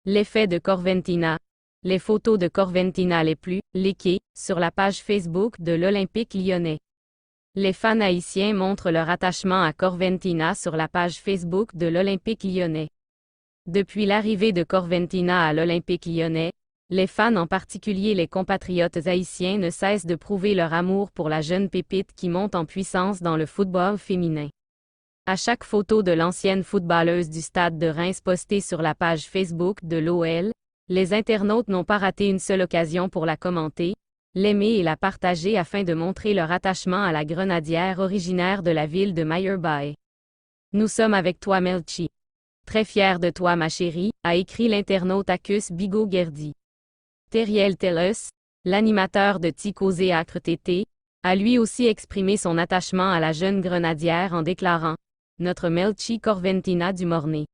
L'effet de Corventina. Les photos de Corventina les plus leakées sur la page Facebook de l'Olympique lyonnais. Les fans haïtiens montrent leur attachement à Corventina sur la page Facebook de l'Olympique lyonnais. Depuis l'arrivée de Corventina à l'Olympique lyonnais, les fans, en particulier les compatriotes haïtiens, ne cessent de prouver leur amour pour la jeune pépite qui monte en puissance dans le football féminin. À chaque photo de l'ancienne footballeuse du Stade de Reims postée sur la page Facebook de l'OL, les internautes n'ont pas raté une seule occasion pour la commenter, l'aimer et la partager afin de montrer leur attachement à la grenadière originaire de la ville de Mirebalais. Nous sommes avec toi Melchi. Très fier de toi ma chérie, a écrit l'internaute Acus Bigot-Guerdi. Teriel Tellus, l'animateur de Ticosé Acre TT, a lui aussi exprimé son attachement à la jeune grenadière en déclarant « Notre Melchi Corventina du Mornay ».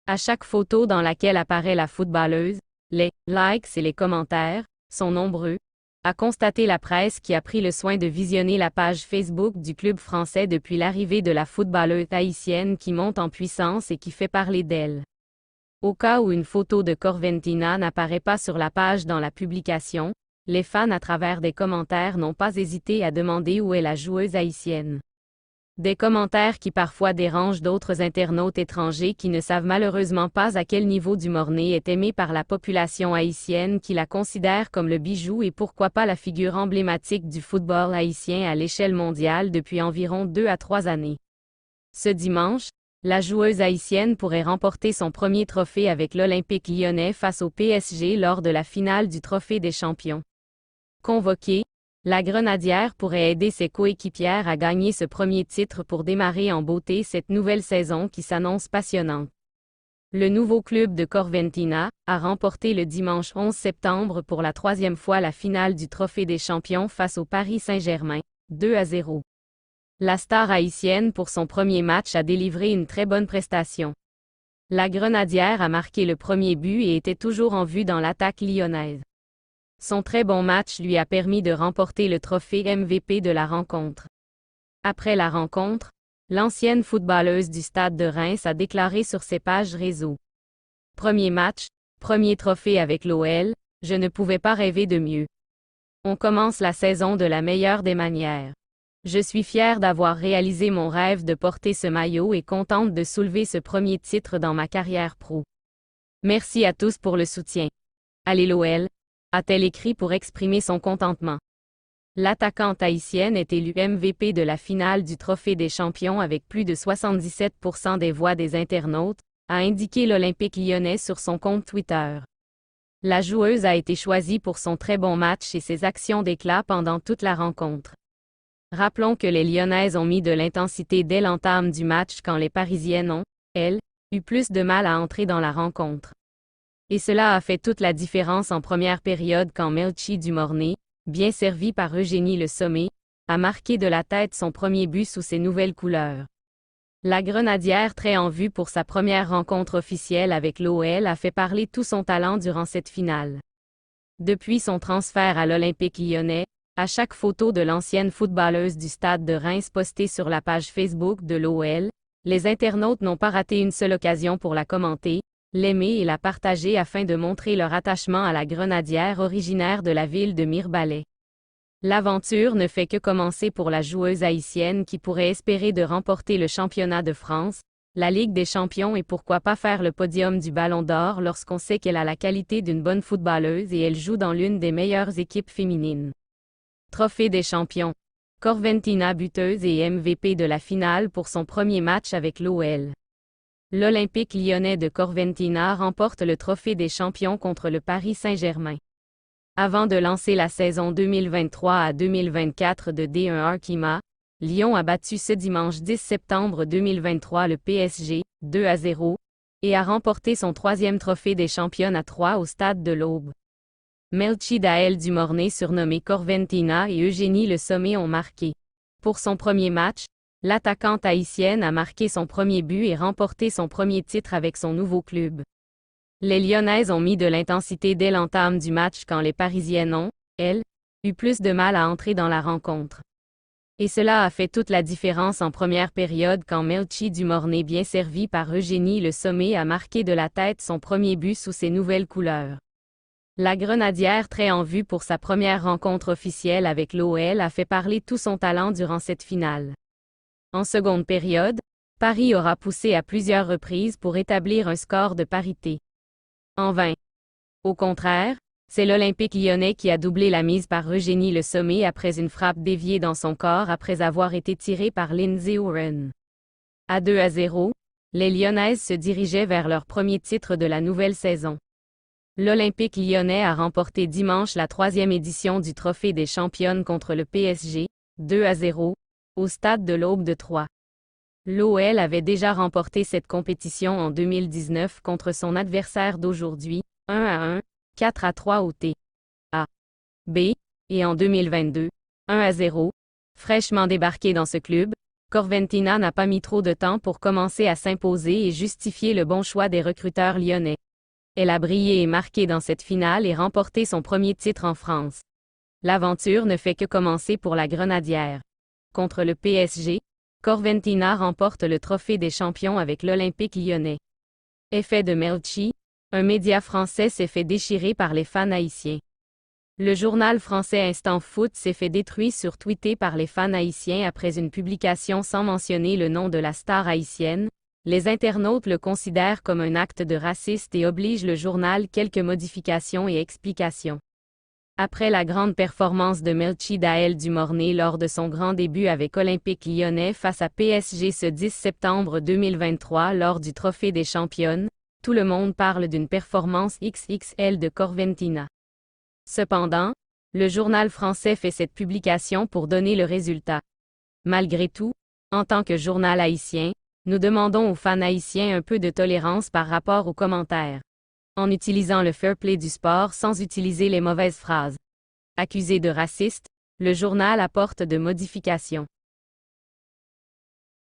À chaque photo dans laquelle apparaît la footballeuse, les likes et les commentaires sont nombreux, a constaté la presse qui a pris le soin de visionner la page Facebook du club français depuis l'arrivée de la footballeuse haïtienne qui monte en puissance et qui fait parler d'elle. Au cas où une photo de Corventina n'apparaît pas sur la page dans la publication, les fans à travers des commentaires n'ont pas hésité à demander où est la joueuse haïtienne. Des commentaires qui parfois dérangent d'autres internautes étrangers qui ne savent malheureusement pas à quel niveau du Mornay est aimée par la population haïtienne qui la considère comme le bijou et pourquoi pas la figure emblématique du football haïtien à l'échelle mondiale depuis environ 2 à 3 années. Ce dimanche, la joueuse haïtienne pourrait remporter son premier trophée avec l'Olympique lyonnais face au PSG lors de la finale du Trophée des champions. Convoquée, la grenadière pourrait aider ses coéquipières à gagner ce premier titre pour démarrer en beauté cette nouvelle saison qui s'annonce passionnante. Le nouveau club de Corventina a remporté le dimanche 11 septembre pour la 3e fois la finale du Trophée des champions face au Paris Saint-Germain, 2-0. La star haïtienne pour son premier match a délivré une très bonne prestation. La grenadière a marqué le premier but et était toujours en vue dans l'attaque lyonnaise. Son très bon match lui a permis de remporter le trophée MVP de la rencontre. Après la rencontre, l'ancienne footballeuse du Stade de Reims a déclaré sur ses pages réseau. Premier match, premier trophée avec l'OL, je ne pouvais pas rêver de mieux. On commence la saison de la meilleure des manières. Je suis fière d'avoir réalisé mon rêve de porter ce maillot et contente de soulever ce premier titre dans ma carrière pro. Merci à tous pour le soutien. Allez l'OL! A-t-elle écrit pour exprimer son contentement. L'attaquante haïtienne est élue MVP de la finale du Trophée des champions avec plus de 77% des voix des internautes, a indiqué l'Olympique lyonnais sur son compte Twitter. La joueuse a été choisie pour son très bon match et ses actions d'éclat pendant toute la rencontre. Rappelons que les Lyonnaises ont mis de l'intensité dès l'entame du match quand les Parisiennes ont, elles, eu plus de mal à entrer dans la rencontre. Et cela a fait toute la différence en première période quand Melchi du Mornay, bien servi par Eugénie Le Sommet, a marqué de la tête son premier but sous ses nouvelles couleurs. La grenadière, très en vue pour sa première rencontre officielle avec l'OL, a fait parler tout son talent durant cette finale. Depuis son transfert à l'Olympique lyonnais, à chaque photo de l'ancienne footballeuse du Stade de Reims postée sur la page Facebook de l'OL, les internautes n'ont pas raté une seule occasion pour la commenter, l'aimer et la partager afin de montrer leur attachement à la grenadière originaire de la ville de Mirebalais. L'aventure ne fait que commencer pour la joueuse haïtienne qui pourrait espérer de remporter le championnat de France, la Ligue des champions et pourquoi pas faire le podium du Ballon d'Or lorsqu'on sait qu'elle a la qualité d'une bonne footballeuse et elle joue dans l'une des meilleures équipes féminines. Trophée des champions. Corventina buteuse et MVP de la finale pour son premier match avec l'OL. L'Olympique lyonnais de Corventina remporte le Trophée des champions contre le Paris Saint-Germain. Avant de lancer la saison 2023 à 2024 de D1 Arkema, Lyon a battu ce dimanche 10 septembre 2023 le PSG, 2-0, et a remporté son 3e Trophée des champions à 3 au Stade de l'Aube. Melchi Daël du Mornay surnommé Corventina et Eugénie Le Sommet ont marqué. Pour son premier match, l'attaquante haïtienne a marqué son premier but et remporté son premier titre avec son nouveau club. Les Lyonnaises ont mis de l'intensité dès l'entame du match quand les Parisiennes ont, elles, eu plus de mal à entrer dans la rencontre. Et cela a fait toute la différence en première période quand Melchi Dumornay, bien servi par Eugénie Le Sommet, a marqué de la tête son premier but sous ses nouvelles couleurs. La Grenadière, très en vue pour sa première rencontre officielle avec l'OL, a fait parler tout son talent durant cette finale. En seconde période, Paris aura poussé à plusieurs reprises pour établir un score de parité. En vain. Au contraire, c'est l'Olympique lyonnais qui a doublé la mise par Eugénie Le Sommet après une frappe déviée dans son corps après avoir été tirée par Lindsay Horan. À 2-0, les Lyonnaises se dirigeaient vers leur premier titre de la nouvelle saison. L'Olympique lyonnais a remporté dimanche la 3e édition du Trophée des championnes contre le PSG, 2-0, au stade de l'Aube de Troyes. L'OL avait déjà remporté cette compétition en 2019 contre son adversaire d'aujourd'hui, 1-1, 4-3 au T.A.B, et en 2022, 1-0. Fraîchement débarqué dans ce club, Corventina n'a pas mis trop de temps pour commencer à s'imposer et justifier le bon choix des recruteurs lyonnais. Elle a brillé et marqué dans cette finale et remporté son premier titre en France. L'aventure ne fait que commencer pour la Grenadière. Contre le PSG, Corventina remporte le trophée des champions avec l'Olympique lyonnais. Effet de Melchi, un média français s'est fait déchirer par les fans haïtiens. Le journal français Instant Foot s'est fait détruire sur Twitter par les fans haïtiens après une publication sans mentionner le nom de la star haïtienne. Les internautes le considèrent comme un acte de raciste et obligent le journal quelques modifications et explications. Après la grande performance de Melchi Daël Dumornay lors de son grand début avec Olympique lyonnais face à PSG ce 10 septembre 2023 lors du Trophée des championnes, tout le monde parle d'une performance XXL de Corventina. Cependant, le journal français fait cette publication pour donner le résultat. Malgré tout, en tant que journal haïtien, nous demandons aux fans haïtiens un peu de tolérance par rapport aux commentaires. En utilisant le fair play du sport sans utiliser les mauvaises phrases. Accusé de raciste, le journal apporte de modifications.